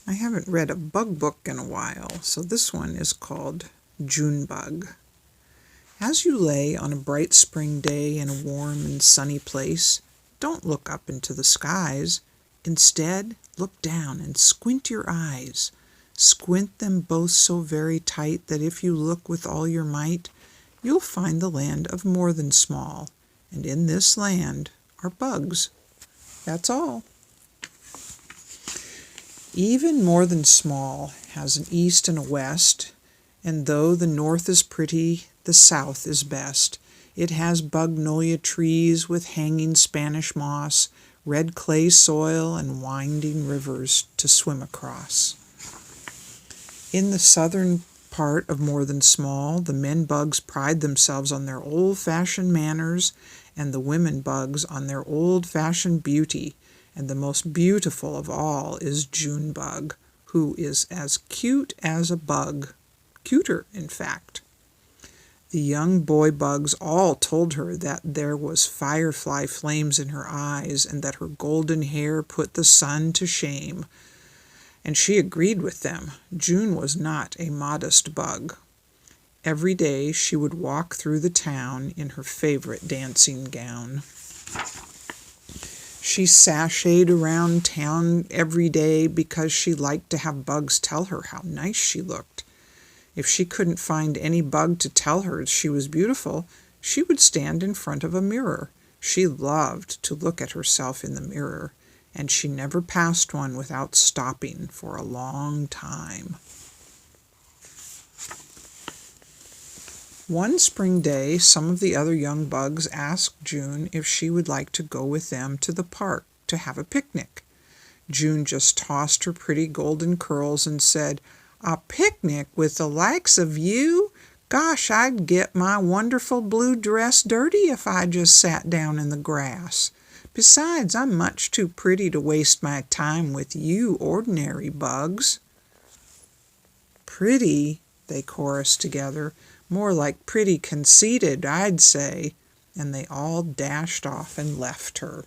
I haven't read a bug book in a while, so this one is called June Bug. As you lay on a bright spring day in a warm and sunny place, don't look up into the skies. Instead, look down and squint your eyes. Squint them both so very tight that if you look with all your might, you'll find the land of more than small, and in this land are bugs. That's all. Even more than small has an east and a west, and though the north is pretty, the south is best. It has bugnolia trees with hanging Spanish moss, red clay soil, and winding rivers to swim across. In the southern part of more than small, the men bugs pride themselves on their old-fashioned manners, and the women bugs on their old-fashioned beauty. And the most beautiful of all is June Bug, who is as cute as a bug, cuter, in fact. The young boy bugs all told her that there was firefly flames in her eyes and that her golden hair put the sun to shame. And she agreed with them. June was not a modest bug. Every day she would walk through the town in her favorite dancing gown. She sashayed around town every day because she liked to have bugs tell her how nice she looked. If she couldn't find any bug to tell her she was beautiful, she would stand in front of a mirror. She loved to look at herself in the mirror, and she never passed one without stopping for a long time. One spring day, some of the other young bugs asked June if she would like to go with them to the park to have a picnic. June just tossed her pretty golden curls and said, "A picnic with the likes of you? Gosh, I'd get my wonderful blue dress dirty if I just sat down in the grass. Besides, I'm much too pretty to waste my time with you ordinary bugs." "Pretty," they chorused together. "More like pretty conceited, I'd say." And they all dashed off and left her.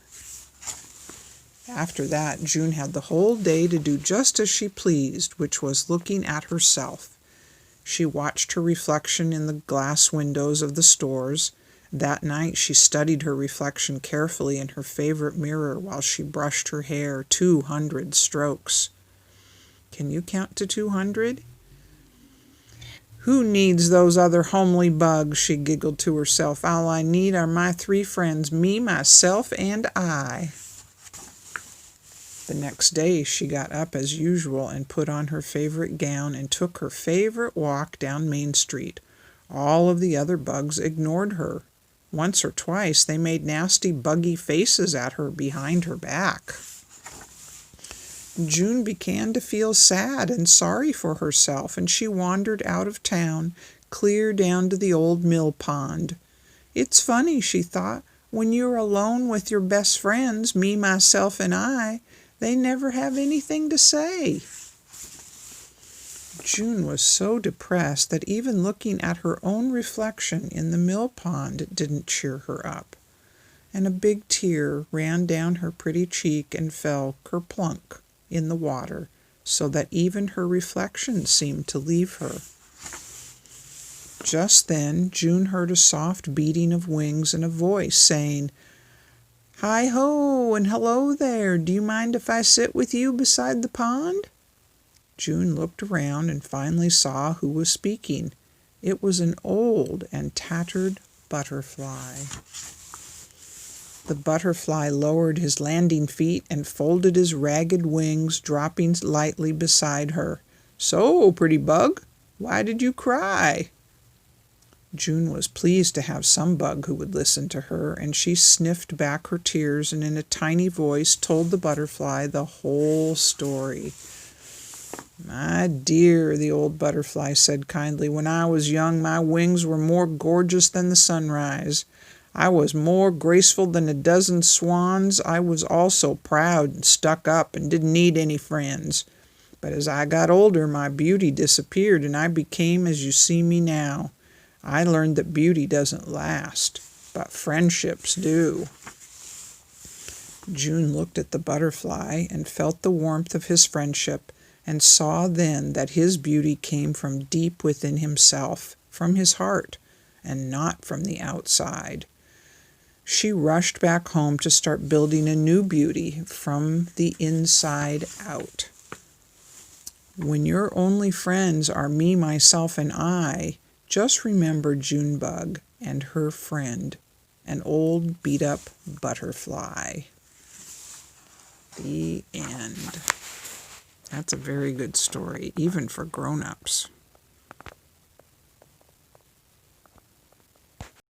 After that, June had the whole day to do just as she pleased, which was looking at herself. She watched her reflection in the glass windows of the stores. That night she studied her reflection carefully in her favorite mirror while she brushed her hair 200 strokes. Can you count to 200? "Who needs those other homely bugs?" she giggled to herself. "All I need are my 3 friends, me, myself, and I." The next day she got up as usual and put on her favorite gown and took her favorite walk down Main Street. All of the other bugs ignored her. Once or twice they made nasty buggy faces at her behind her back. June began to feel sad and sorry for herself, and she wandered out of town, clear down to the old mill pond. "It's funny," she thought, "when you're alone with your best friends, me, myself, and I, they never have anything to say." June was so depressed that even looking at her own reflection in the mill pond didn't cheer her up, and a big tear ran down her pretty cheek and fell kerplunk in the water, so that even her reflection seemed to leave her. Just then June heard a soft beating of wings and a voice saying, "Hi-ho and hello there, do you mind if I sit with you beside the pond?" June looked around and finally saw who was speaking. It was an old and tattered butterfly. The butterfly lowered his landing feet and folded his ragged wings, dropping lightly beside her. "So, pretty bug, why did you cry?" June was pleased to have some bug who would listen to her, and she sniffed back her tears and in a tiny voice told the butterfly the whole story. "My dear," the old butterfly said kindly, "when I was young my wings were more gorgeous than the sunrise. I was more graceful than a dozen swans. I was also proud and stuck up and didn't need any friends. But as I got older, my beauty disappeared, and I became as you see me now. I learned that beauty doesn't last, but friendships do." June looked at the butterfly and felt the warmth of his friendship, and saw then that his beauty came from deep within himself, from his heart, and not from the outside. She rushed back home to start building a new beauty from the inside out. When your only friends are me, myself, and I, just remember June Bug and her friend, an old beat-up butterfly. The end. That's a very good story, even for grown-ups.